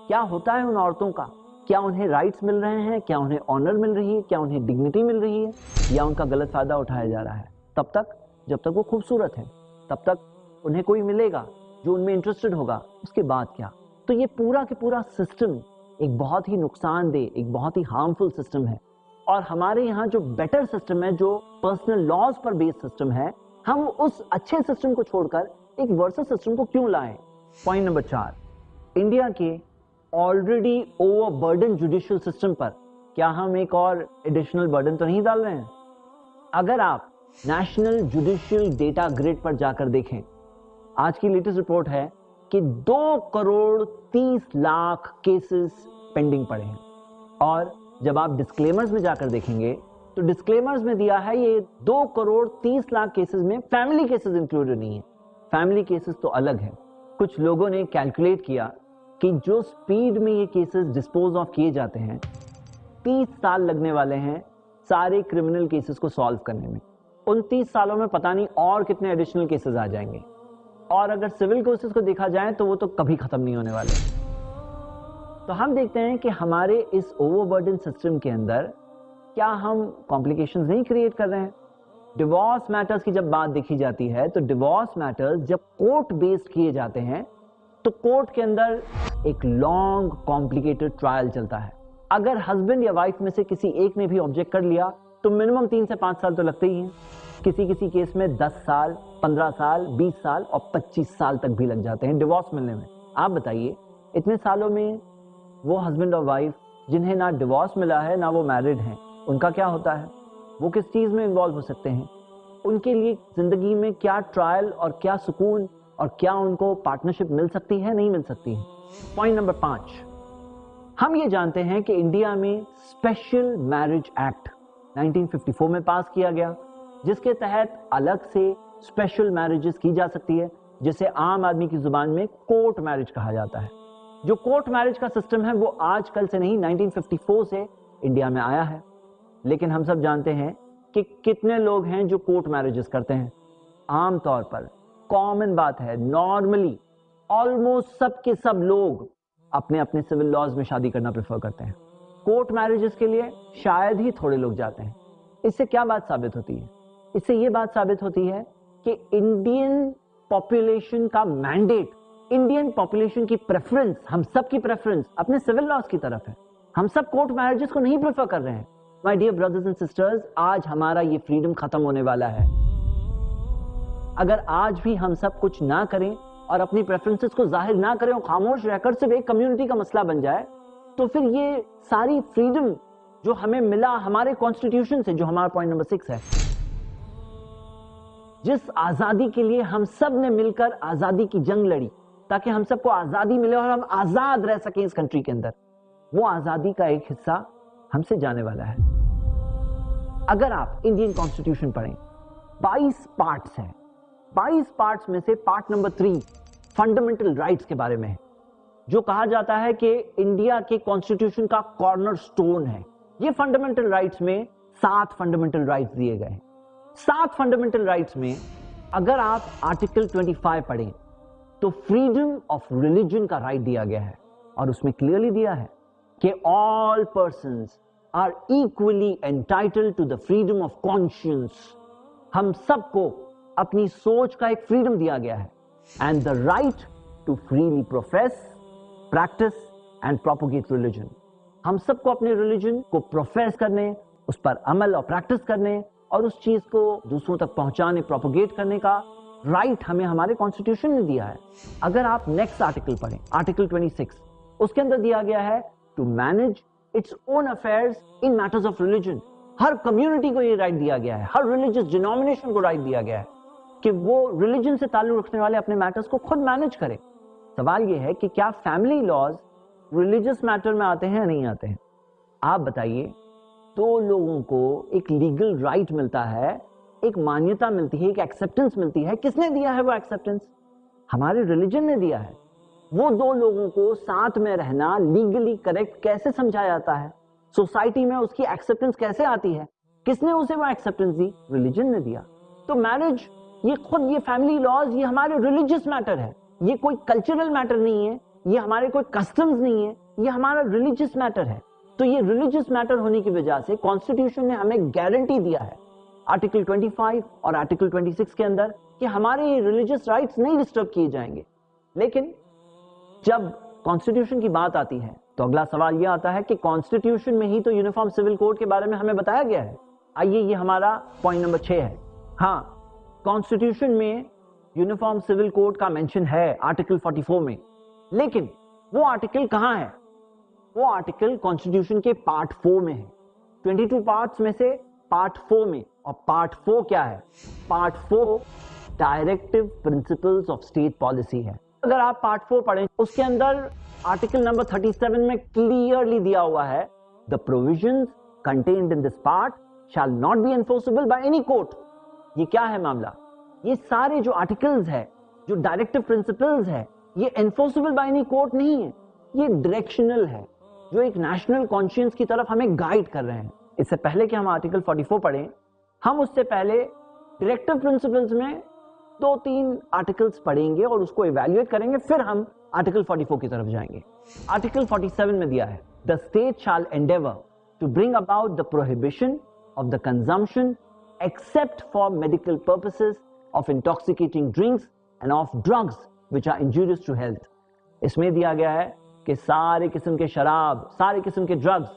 क्या होता है उन औरतों का? क्या उन्हें राइट्स मिल रहे हैं? क्या उन्हें ऑनर मिल रही है? क्या उन्हें डिग्निटी मिल रही है? या उनका गलत फायदा उठाया जा रहा है? तब तक जब तक वो खूबसूरत है, तब तक उन्हें कोई मिलेगा जो उनमें इंटरेस्टेड होगा, उसके बाद क्या? तो ये पूरा के पूरा सिस्टम एक बहुत ही नुकसानदेह, एक बहुत ही हार्मफुल सिस्टम है। और हमारे यहाँ जो बेटर सिस्टम है, जो पर्सनल लॉज पर बेस्ड सिस्टम है, हम उस अच्छे सिस्टम को छोड़कर एक वर्सस सिस्टम को क्यों लाएं? पॉइंट नंबर 4, इंडिया के ऑलरेडी ओवरबर्डन जुडिशियल सिस्टम पर क्या हम एक और एडिशनल बर्डन तो नहीं डाल रहे हैं? अगर आप नेशनल जुडिशियल डेटा ग्रिड पर जाकर देखें, आज की लेटेस्ट रिपोर्ट है कि 2 करोड़ 30 लाख केसेस पेंडिंग पड़े हैं। और जब आप डिस्क्लेमर्स में जाकर देखेंगे तो डिस्क्लेमर्स में दिया है ये 2 करोड़ 30 लाख केसेस में फैमिली केसेस इंक्लूडेड नहीं है। फैमिली केसेस तो अलग है। कुछ लोगों ने कैलकुलेट किया कि जो स्पीड में ये केसेस डिस्पोज ऑफ किए जाते हैं, 30 साल लगने वाले हैं सारे क्रिमिनल केसेस को सॉल्व करने में। उन 30 सालों में पता नहीं और कितने एडिशनल केसेस आ जाएंगे। और अगर सिविल केसेस को देखा जाए तो वो तो कभी खत्म नहीं होने वाले। तो हम देखते हैं कि हमारे इस ओवरबर्डन सिस्टम के अंदर क्या हम कॉम्प्लिकेशंस नहीं क्रिएट कर रहे हैं? डिवोर्स मैटर्स की जब बात देखी जाती है तो डिवोर्स मैटर्स जब कोर्ट बेस्ड किए जाते हैं तो कोर्ट के अंदर एक लॉन्ग कॉम्प्लिकेटेड ट्रायल चलता है। अगर हस्बैंड या वाइफ में से किसी एक ने भी ऑब्जेक्ट कर लिया तो मिनिमम 3 से 5 साल तो लगते ही हैं। किसी किसी केस में 10 साल, 15 साल, 20 साल और 25 साल तक भी लग जाते हैं डिवोर्स मिलने में। आप बताइए, इतने सालों में वो हस्बैंड और वाइफ जिन्हें ना डिवोर्स मिला है ना वो मैरिड हैं, उनका क्या होता है? वो किस चीज में इन्वॉल्व हो सकते हैं? उनके लिए जिंदगी में क्या ट्रायल और क्या सुकून और क्या उनको पार्टनरशिप मिल सकती है, नहीं मिल सकती है? पॉइंट नंबर 5, हम ये जानते हैं कि इंडिया में स्पेशल मैरिज एक्ट 1954 में पास किया गया, जिसके तहत अलग से स्पेशल मैरिजेस की जा सकती है, जिसे आम आदमी की जुबान में कोर्ट मैरिज कहा जाता है। जो कोर्ट मैरिज का सिस्टम है वो आजकल से नहीं, 1954 से इंडिया में आया है। लेकिन हम सब जानते हैं कि कितने लोग हैं जो कोर्ट मैरिजेस करते हैं। आमतौर पर कॉमन बात है, नॉर्मली ऑलमोस्ट सब के सब लोग अपने अपने सिविल लॉज में शादी करना प्रेफर करते हैं। कोर्ट मैरिजेस के लिए शायद ही थोड़े लोग जाते हैं। इससे क्या बात साबित होती है? इससे ये बात साबित होती है कि इंडियन पॉपुलेशन का मैंडेट, इंडियन पॉपुलेशन की प्रेफरेंस, हम सब की प्रेफरेंस अपने सिविल लॉज की तरफ है। हम सब कोर्ट मैरिजेस को नहीं प्रेफर कर रहे हैं। My dear brothers and sisters, आज हमारा ये फ्रीडम खत्म होने वाला है। अगर आज भी हम सब कुछ ना करें और अपनी प्रेफरेंसेस को जाहिर ना करें और खामोश रहकर सिर्फ एक कम्युनिटी का मसला बन जाए, तो फिर ये सारी फ्रीडम जो हमें मिला हमारे कॉन्स्टिट्यूशन से, जो हमारा पॉइंट नंबर 6 है, जिस आजादी के लिए हम सब ने मिलकर आजादी की जंग लड़ी ताकि हम सबको आजादी मिले और हम आजाद रह सकें इस कंट्री के अंदर, वो आजादी का एक हिस्सा हमसे जाने वाला है। अगर आप इंडियन कॉन्स्टिट्यूशन पढ़ें, 22 पार्ट्स हैं। 22 पार्ट्स में से पार्ट नंबर 3 फंडामेंटल राइट्स के बारे में है, जो कहा जाता है कि इंडिया के कॉन्स्टिट्यूशन का कॉर्नर स्टोन है। ये फंडामेंटल राइट्स में 7 फंडामेंटल राइट्स दिए गए हैं। 7 फंडामेंटल राइट्स में अगर आप आर्टिकल 25 पढ़ें तो फ्रीडम ऑफ रिलीजन का राइट दिया गया है और उसमें क्लियरली दिया है कि all persons are equally entitled to the freedom of conscience. हम सबको अपनी सोच का एक फ्रीडम दिया गया है and the right to freely profess, practise and propagate religion. हम सबको अपने रिलीजन को प्रोफेस करने, उस पर अमल और प्रैक्टिस करने और उस चीज को दूसरों तक पहुंचाने, प्रोपोगेट करने का राइट हमें हमारे कॉन्स्टिट्यूशन ने दिया है। अगर आप नेक्स्ट आर्टिकल पढ़ें, आर्टिकल 26, उसके अंदर दिया गया है to manage its own affairs in matters of religion. हर कम्युनिटी को ये राइट दिया गया है, हर रिलीजियस डिनोमिनेशन को राइट दिया गया है कि वो रिलीजन से ताल्लुक रखने वाले अपने मैटर्स को खुद मैनेज करें। सवाल ये है कि क्या फैमिली लॉज रिलीजियस मैटर में आते हैं या नहीं आते हैं? आप बताइए। तो लोगों को एक लीगल राइट मिलता है, एक मान्यता मिलती है, एक एक्सेप्टेंस मिलती है। किसने दिया है वो एक्सेप्टेंस? हमारे रिलीजन ने दिया है। वो दो लोगों को साथ में रहना लीगली करेक्ट कैसे समझा जाता है, सोसाइटी में उसकी एक्सेप्टेंस कैसे आती है, किसने उसे वो एक्सेप्टेंस दी? रिलीजन ने दिया। तो मैरिज, ये खुद, ये फैमिली लॉज, ये हमारे रिलीजियस मैटर है, ये कोई कल्चरल मैटर नहीं है, ये हमारे कोई कस्टम्स नहीं है, ये हमारा रिलीजियस मैटर है। तो ये रिलीजियस मैटर होने की वजह से कॉन्स्टिट्यूशन ने हमें गारंटी दिया है आर्टिकल 25 और आर्टिकल 26 के अंदर कि हमारे ये रिलीजियस राइट्स नहीं डिस्टर्ब किए जाएंगे। लेकिन जब कॉन्स्टिट्यूशन की बात आती है तो अगला सवाल यह आता है कि कॉन्स्टिट्यूशन में ही तो यूनिफॉर्म सिविल कोड के बारे में हमें बताया गया है। आइए, ये हमारा पॉइंट नंबर 6 है। हाँ, कॉन्स्टिट्यूशन में यूनिफॉर्म सिविल कोड का मेंशन है आर्टिकल 44 में, लेकिन वो आर्टिकल कहां है? वो आर्टिकल कॉन्स्टिट्यूशन के पार्ट 4 में है। 22 पार्ट्स में से पार्ट 4 में, और पार्ट 4 क्या है? Part 4 directive principles of state policy है। अगर आप पार्ट 4 पढ़ें, उसके अंदर आर्टिकल नंबर 37 में क्लियरली दिया हुआ है, the provisions contained in this part shall not be enforceable by any court. ये क्या है मामला? ये सारे जो आर्टिकल्स है, जो डायरेक्टिव प्रिंसिपल्स है, ये एनफोर्सेबल बाय एनी कोर्ट नहीं है, ये डायरेक्शनल है, जो एक नेशनल कॉन्शियंस की तरफ हमें गाइड कर रहे हैं। इससे पहले कि हम आर्टिकल 44 पढ़ें, हम उससे पहले डायरेक्टिव प्रिंसिपल्स में 2-3 आर्टिकल्स पढ़ेंगे और उसको इवैल्यूएट करेंगे, फिर हम आर्टिकल 44 की तरफ जाएंगे। आर्टिकल 47 में दिया है, the state shall endeavour to bring about the prohibition of the consumption except for medical purposes of intoxicating drinks and of drugs which are injurious to health. इसमें दिया गया है कि सारे किस्म के शराब, सारे किस्म के ड्रग्स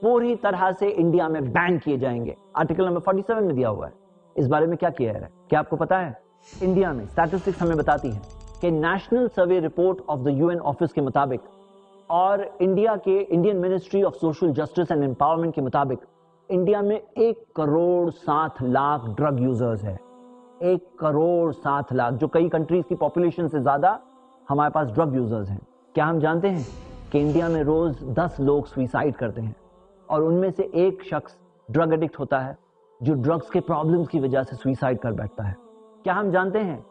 पूरी तरह से इंडिया में बैन किए जाएंगे। आर्टिकल नंबर 47 में दिया हुआ है। इस बारे में क्या किया है? क्या आपको पता है? इंडिया में स्टैटिस्टिक्स हमें बताती है कि national survey report of the UN office के मुताबिक और इंडिया के Indian ministry of social justice and empowerment के मुताबिक इंडिया में 1,07,00,000 ड्रग यूजर्स है। 1,07,00,000, जो कई कंट्रीज की पॉपुलेशन से ज्यादा हमारे पास ड्रग यूजर्स हैं। क्या हम जानते हैं कि इंडिया में रोज 10 लोग सुसाइड करते हैं और उनमें से एक शख्स ड्रग एडिक्ट होता है, जो ड्रग्स के प्रॉब्लम्स की वजह से सुसाइड कर बैठता है। क्या हम जानते हैं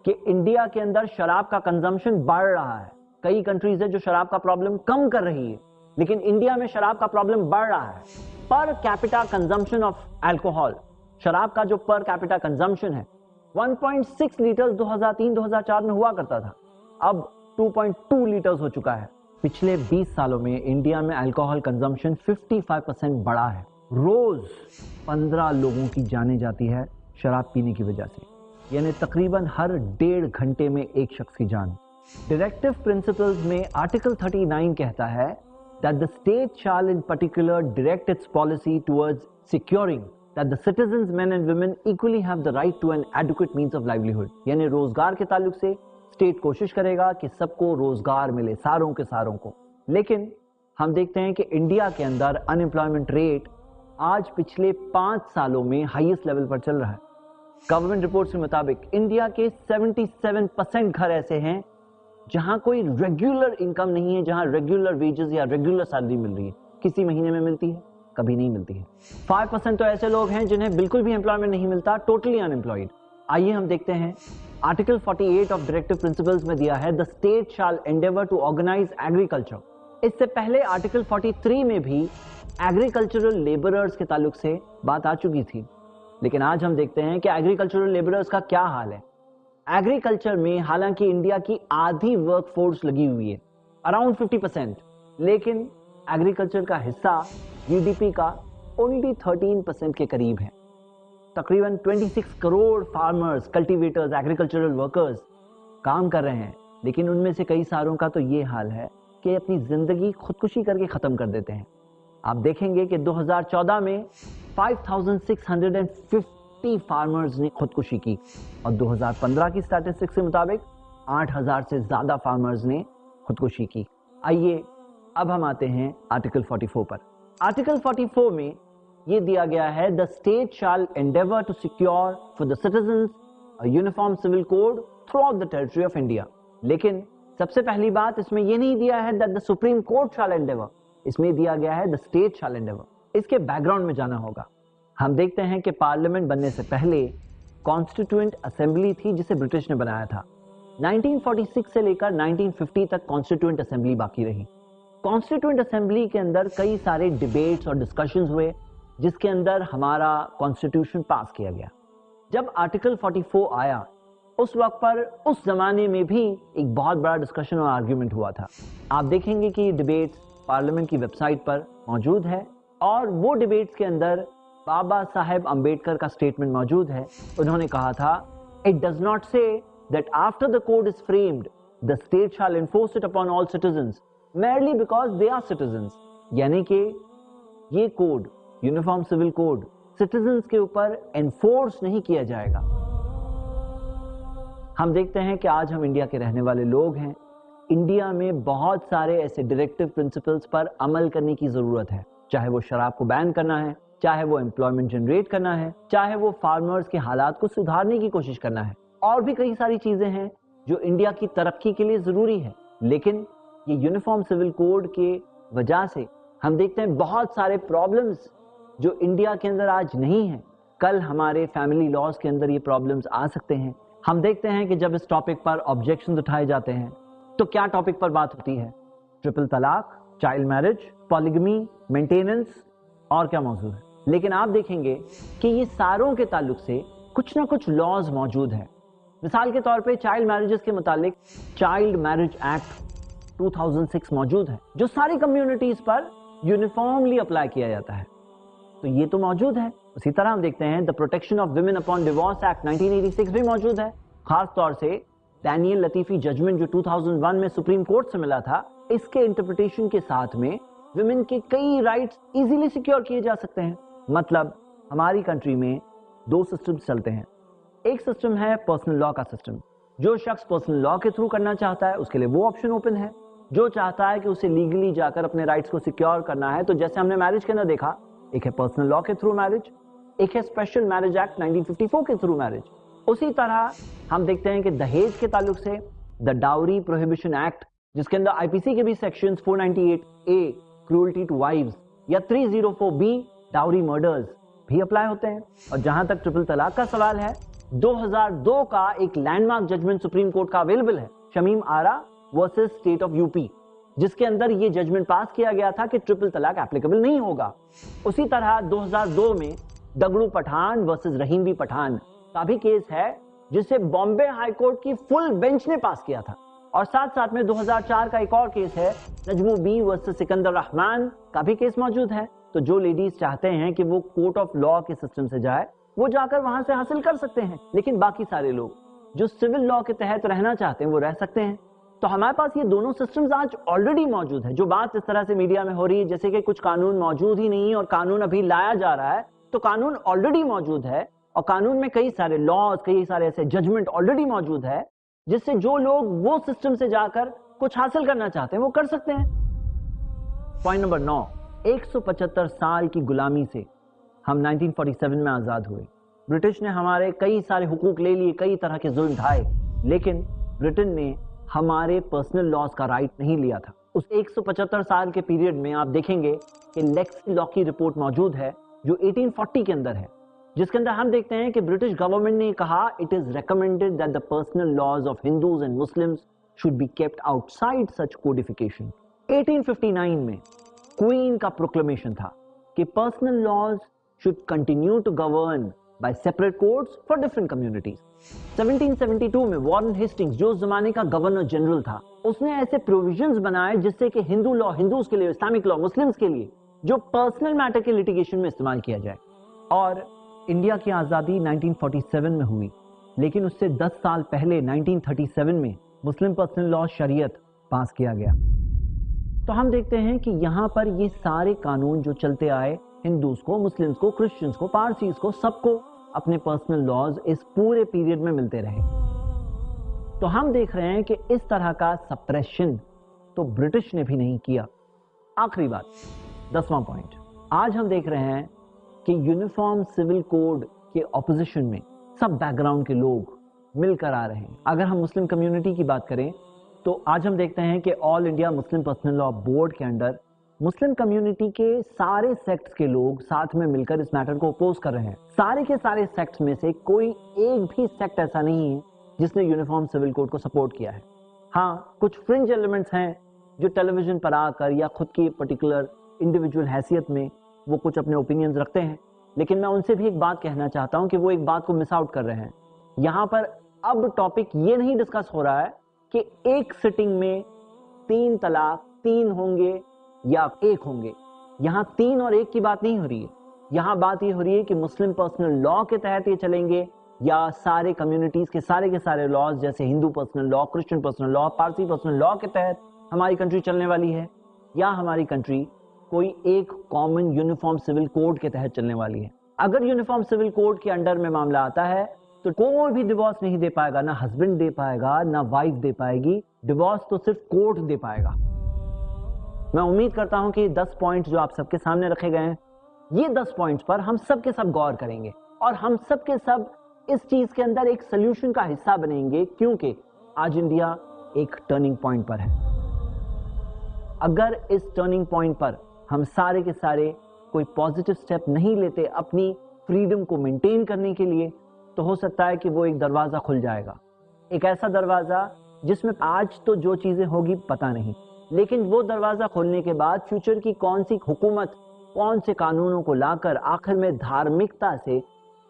कि इंडिया के अंदर शराब का कंजम्पशन बढ़ रहा है? कई कंट्रीज है जो शराब का प्रॉब्लम कम कर रही है, लेकिन इंडिया में शराब का प्रॉब्लम बढ़ रहा है। Per capita consumption of alcohol, शराब का जो पर कैपिटा कंजम्पशन है 1.6 लीटर 2003-2004 में हुआ करता था, अब 2.2 लीटर्स हो चुका है। पिछले 20 सालों में इंडिया में अल्कोहल कंजम्पशन 55% बढ़ा है। रोज 15 लोगों की जाने जाती है शराब पीने की वजह से, यानी तकरीबन हर 1.5 घंटे में एक शख्स की जान। डायरेक्टिव प्रिंसिपल्स में आर्टिकल 39 कहता है that the state shall in particular direct its policy towards securing that the citizens men and women equally have the right to an adequate means of livelihood। यानी रोजगार के ताल्लुक से स्टेट कोशिश करेगा कि सबको रोजगार मिले, सारों के सारों को। लेकिन हम देखते हैं कि इंडिया के अंदर अनएम्प्लॉयमेंट रेट आज पिछले 5 सालों में हाईएस्ट लेवल पर चल रहा है। गवर्नमेंट रिपोर्ट्स के मुताबिक इंडिया के 77% घर ऐसे हैं जहां कोई रेगुलर इनकम नहीं है, जहां रेगुलर वेजेस या रेगुलर सैलरी मिल रही है। किसी महीने में मिलती है, कभी नहीं मिलती है। 5% तो ऐसे लोग हैं जिन्हें बिल्कुल भी एम्प्लॉयमेंट नहीं मिलता, टोटली अनएम्प्लॉयड। आइए हम देखते हैं, आर्टिकल 48 ऑफ डायरेक्टिव प्रिंसिपल्स में दिया है, the state shall endeavour to organise agriculture. इससे पहले आर्टिकल 43 में भी एग्रीकल्चरल लेबरर्स के ताल्लुक से बात आ चुकी थी, लेकिन आज हम देखते हैं कि एग्रीकल्चरल लेबरर्स का क्या हाल है। एग्रीकल्चर में हालांकि इंडिया की आधी वर्क फोर्स लगी हुई है, अराउंड 50%, लेकिन एग्रीकल्चर का हिस्सा जीडीपी का ओनली 13% के करीब है। तकरीबन 26 crore farmers, cultivators, agricultural workers काम कर रहे हैं, लेकिन उनमें से कई सारों का तो ये हाल है कि अपनी जिंदगी खुदकुशी करके खत्म कर देते हैं। आप देखेंगे कि 2014 में 5,650 फार्मर्स ने खुदकुशी की और 2015 की स्टैटिस्टिक्स के मुताबिक 8,000 से ज्यादा फार्मर्स ने खुदकुशी की। आइए अब हम आते हैं आर्टिकल 44 पर। आर्टिकल 44 में ये दिया गया है, the state shall endeavour to secure for the citizens a uniform civil code throughout the territory of India. लेकिन सबसे पहली बात इसमें ये नहीं दिया है that the Supreme Court shall endeavour, इसमें दिया गया है द स्टेट शैल एंडेवर। इसके बैकग्राउंड में जाना होगा। हम देखते हैं कि पार्लियामेंट बनने से पहले कॉन्स्टिट्यूएंट असेंबली थी जिसे ब्रिटिश ने बनाया था। 1946 से लेकर 1950 तक कॉन्स्टिट्यूएंट असेंबली बाकी रही। कॉन्स्टिट्यूएंट असेंबली के अंदर कई सारे डिबेट्स और डिस्कशंस हुए जिसके अंदर हमारा कॉन्स्टिट्यूशन पास किया गया। जब आर्टिकल 44 आया उस वक्त पर उस जमाने में भी एक बहुत बड़ा डिस्कशन और आर्ग्यूमेंट हुआ था। आप देखेंगे कि ये डिबेट्स पार्लियामेंट की वेबसाइट पर मौजूद है और वो डिबेट्स के अंदर बाबा साहेब अंबेडकर का स्टेटमेंट मौजूद है। उन्होंने कहा था, it does not say that after the code is framed the state shall enforce it upon all citizens merely because they are citizens, यानी कि ये code uniform civil code citizens के ऊपर एनफोर्स नहीं किया जाएगा। हम देखते हैं कि आज हम इंडिया के रहने वाले लोग हैं। इंडिया में बहुत सारे ऐसे डायरेक्टिव प्रिंसिपल्स पर अमल करने की जरूरत है, चाहे वो शराब को बैन करना है, चाहे वो एम्प्लॉयमेंट जनरेट करना है, चाहे वो फार्मर्स के हालात को सुधारने की कोशिश करना है, और भी कई सारी चीजें हैं जो इंडिया की तरक्की के लिए जरूरी है। लेकिन ये यूनिफॉर्म सिविल कोड के वजह से हम देखते हैं बहुत सारे प्रॉब्लम्स जो इंडिया के अंदर आज नहीं है, कल हमारे फैमिली लॉज के अंदर ये प्रॉब्लम्स आ सकते हैं। हम देखते हैं कि जब इस टॉपिक पर ऑब्जेक्शन उठाए जाते हैं तो क्या टॉपिक पर बात होती है? ट्रिपल तलाक, चाइल्ड मैरिज, पॉलीगमी, मेंटेनेंस और क्या मौजूद है। लेकिन आप देखेंगे कि ये सारों के ताल्लुक से कुछ ना कुछ लॉज मौजूद है। मिसाल के तौर पे चाइल्ड मैरिजेस के मुतालिक चाइल्ड मैरिज एक्ट 2006 मौजूद है जो सारी कम्युनिटीज पर यूनिफॉर्मली अप्लाई किया जाता है, तो ये तो मौजूद है। उसी तरह हम देखते हैं the protection of women upon divorce act 1986 भी मौजूद है। खास तौर से डैनियल लतीफी जजमेंट जो 2001 में सुप्रीम कोर्ट से मिला था, इसके इंटरप्रिटेशन के साथ में विमेन के कई राइट्स इजीली सिक्योर किए जा सकते हैं। मतलब हमारी कंट्री में दो सिस्टम चलते हैं। एक सिस्टम है पर्सनल लॉ का सिस्टम। जो शख्स पर्सनल लॉ के थ्रू करना चाहता है उसके लिए वो ऑप्शन ओपन है। जो चाहता है कि उसे लीगली जाकर अपने राइट्स को सिक्योर करना है, तो जैसे हमने मैरिज के अंदर देखा, एक है पर्सनल लॉ के थ्रू मैरिज, एक है स्पेशल मैरिज एक्ट 1954 के थ्रू मैरिज। उसी तरह हम देखते हैं कि दहेज के ताल्लुक से द डाउरी प्रोहिबिशन एक्ट, जिसके अंदर आईपीसी के भी sections 498A cruelty to wives या 304B डाउरी मर्डर्स भी अप्लाई होते हैं। और जहां तक ट्रिपल तलाक का सवाल है, 2002 का एक लैंडमार्क जजमेंट सुप्रीम कोर्ट का अवेलेबल है, शमीम आरा वर्सेस स्टेट ऑफ यूपी, जिसके अंदर ये जजमेंट पास किया गया था कि ट्रिपल तलाक एप्लीकेबल नहीं होगा। उसी तरह 2002 में दगड़ू पठान वर्सेस रहीम बी पठान का भी केस है, जिसे बॉम्बे हाई कोर्ट की फुल बेंच ने पास किया था। और साथ साथ में 2004 का एक और केस है, नजमू बी वर्सेस सिकंदर रहमान का भी केस मौजूद है। तो जो लेडीज चाहते हैं कि वो कोर्ट ऑफ लॉ के सिस्टम से जाए, वो जाकर वहां से हासिल कर सकते हैं। लेकिन बाकी सारे लोग जो सिविल लॉ के तहत रहना चाहते हैं वो रह सकते हैं। तो हमारे पास ये दोनों सिस्टम्स आज ऑलरेडी मौजूद है। जो बात इस तरह से मीडिया में हो रही है जैसे कि कुछ कानून मौजूद ही नहीं है और कानून अभी लाया जा रहा है, तो कानून ऑलरेडी मौजूद है और कानून में कई सारे लॉज, कई सारे ऐसे जजमेंट ऑलरेडी मौजूद है, जिससे जो लोग वो सिस्टम से जाकर कुछ हासिल करना चाहते हैं वो कर सकते हैं। पॉइंट नंबर 9, 175 साल की गुलामी से हम 1947 में आजाद हुए। ब्रिटिश ने हमारे कई सारे हुकूक ले लिए, कई तरह के जुल्म ढाए, लेकिन ब्रिटेन ने हमारे पर्सनल लॉज का राइट नहीं लिया था। उस 175 साल के पीरियड में आप देखेंगे कि लेक्स लॉ की रिपोर्ट मौजूद है जो 1840 के अंदर है, जिसके अंदर हम देखते हैं कि ब्रिटिश गवर्नमेंट ने कहा, it is recommended that the personal laws of Hindus and Muslims should be kept outside such codification. 1859 में क्वीन का प्रोक्लेमेशन था कि personal laws should continue to govern by separate courts for different communities. 1772 में Warren Hastings, जो उस जमाने का governor general था, उसने ऐसे प्रोविजंस बनाए जिससे कि हिंदू लॉ हिंदूज के लिए, इस्लामिक लॉ मुस्लिम्स के लिए, जो पर्सनल मैटर के लिटिगेशन में इस्तेमाल किया जाए। और इंडिया की आज़ादी 1947 में हुई, लेकिन उससे 10 साल पहले 1937 में मुस्लिम पर्सनल लॉ शरीयत पास किया गया। तो हम देखते हैं कि यहाँ पर ये सारे कानून जो चलते आए, हिंदूज को, मुस्लिम्स को, क्रिश्चियंस को, पारसीज को, सबको अपने पर्सनल लॉज इस पूरे पीरियड में मिलते रहे। तो हम देख रहे हैं कि इस तरह का सप्रेशन तो ब्रिटिश ने भी नहीं किया। आखिरी बात, 10वां पॉइंट, आज हम देख रहे हैं कि यूनिफॉर्म सिविल कोड के ऑपोजिशन में सब बैकग्राउंड के लोग मिलकर आ रहे हैं। अगर हम मुस्लिम कम्युनिटी की बात करें तो आज हम देखते हैं कि all India Muslim personal law board के अंडर मुस्लिम कम्युनिटी के सारे सेक्ट्स के लोग साथ में मिलकर इस मैटर को अपोज कर रहे हैं। सारे के सारे सेक्ट्स में से कोई एक भी सेक्ट ऐसा नहीं है जिसने यूनिफॉर्म सिविल कोड को सपोर्ट किया है। हाँ, कुछ फ्रिंज एलिमेंट्स हैं जो टेलीविजन पर आकर या खुद की पर्टिकुलर इंडिविजुअल हैसियत में वो कुछ अपने ओपिनियंस रखते हैं, लेकिन मैं उनसे भी एक बात कहना चाहता हूं कि वो एक बात को मिस आउट कर रहे हैं। यहां पर अब टॉपिक ये नहीं डिस्कस हो रहा है कि एक सिटिंग में 3 तलाक 3 होंगे या 1 होंगे। यहां 3 और 1 की बात नहीं हो रही है। यहां बात ये हो रही है कि मुस्लिम पर्सनल लॉ के तहत ये चलेंगे या सारे कम्युनिटीज के सारे लॉज जैसे Hindu personal law, Christian personal law, Parsi personal law के तहत हमारी कंट्री चलने वाली है, या हमारी कंट्री कोई एक कॉमन यूनिफॉर्म सिविल कोड के तहत चलने वाली है। अगर यूनिफॉर्म सिविल कोड के अंडर में मामला आता है तो कोई भी डिवोर्स नहीं दे पाएगा, ना हस्बैंड दे पाएगा, ना वाइफ दे पाएगी। डिवोर्स तो सिर्फ कोर्ट दे पाएगा। मैं उम्मीद करता हूं कि 10 पॉइंट्स जो आप सबके सामने रखे गए हैं, ये 10 पॉइंट्स पर हम सब के सब गौर करेंगे और हम सब के सब इस चीज के अंदर एक सोल्यूशन का हिस्सा बनेंगे, क्योंकि आज इंडिया एक टर्निंग पॉइंट पर है। अगर इस टर्निंग पॉइंट पर हम सारे के सारे कोई पॉजिटिव स्टेप नहीं लेते अपनी फ्रीडम को मेंटेन करने के लिए, तो हो सकता है कि वो एक दरवाजा खुल जाएगा, एक ऐसा दरवाजा जिसमें आज तो जो चीजें होगी पता नहीं, लेकिन वो दरवाजा खोलने के बाद फ्यूचर की कौन सी हुकूमत कौन से कानूनों को लाकर आखिर में धार्मिकता से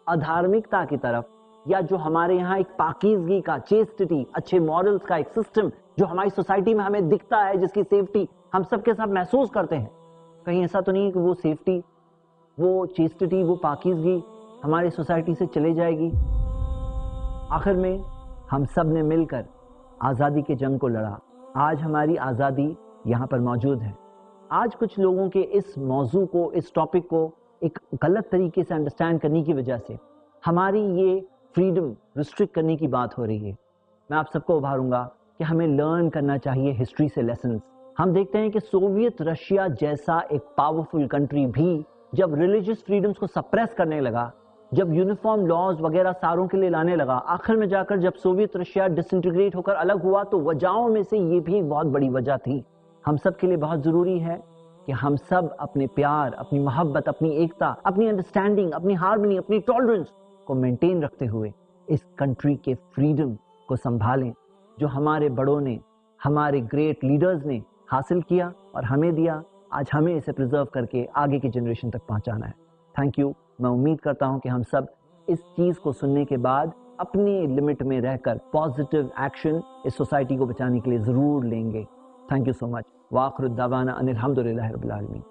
अधार्मिकता की तरफ, या जो हमारे यहाँ एक पाकीज़गी का, चेस्टिटी, अच्छे मॉरल्स का एक सिस्टम जो हमारी सोसाइटी में हमें दिखता है, जिसकी सेफ्टी हम सबके साथ महसूस करते हैं, कहीं ऐसा तो नहीं कि वो सेफ्टी, वो चेस्टिटी, वो पाकीज़गी हमारी सोसाइटी से चले जाएगी। आखिर में हम सब ने मिलकर आज़ादी के जंग को लड़ा। आज हमारी आज़ादी यहाँ पर मौजूद है। आज कुछ लोगों के इस मौजू को, इस टॉपिक को एक गलत तरीके से अंडरस्टैंड करने की वजह से हमारी ये फ्रीडम रिस्ट्रिक्ट करने की बात हो रही है। मैं आप सबको उभारूंगा कि हमें लर्न करना चाहिए हिस्ट्री से लेसन्स। हम देखते हैं कि सोवियत रशिया जैसा एक पावरफुल कंट्री भी जब रिलीजियस फ्रीडम्स को सप्रेस करने लगा, जब यूनिफॉर्म लॉज वगैरह सारों के लिए लाने लगा, आखिर में जाकर जब सोवियत रशिया डिसइंटीग्रेट होकर अलग हुआ, तो वजहों में से ये भी एक बहुत बड़ी वजह थी। हम सब के लिए बहुत जरूरी है कि हम सब अपने प्यार, अपनी मोहब्बत, अपनी एकता, अपनी अंडरस्टैंडिंग, अपनी हार्मनी, अपनी टॉलरेंस को मेंटेन रखते हुए इस कंट्री के फ्रीडम को संभालें, जो हमारे बड़ों ने, हमारे ग्रेट लीडर्स ने हासिल किया और हमें दिया। आज हमें इसे प्रिजर्व करके आगे की जनरेशन तक पहुंचाना है। Thank you. मैं उम्मीद करता हूं कि हम सब इस चीज को सुनने के बाद अपनी लिमिट में रहकर पॉजिटिव एक्शन इस सोसाइटी को बचाने के लिए जरूर लेंगे। Thank you so much. वाखिर दावाना अनिल हम्दुलिल्लाहि रब्बिल आलमीन।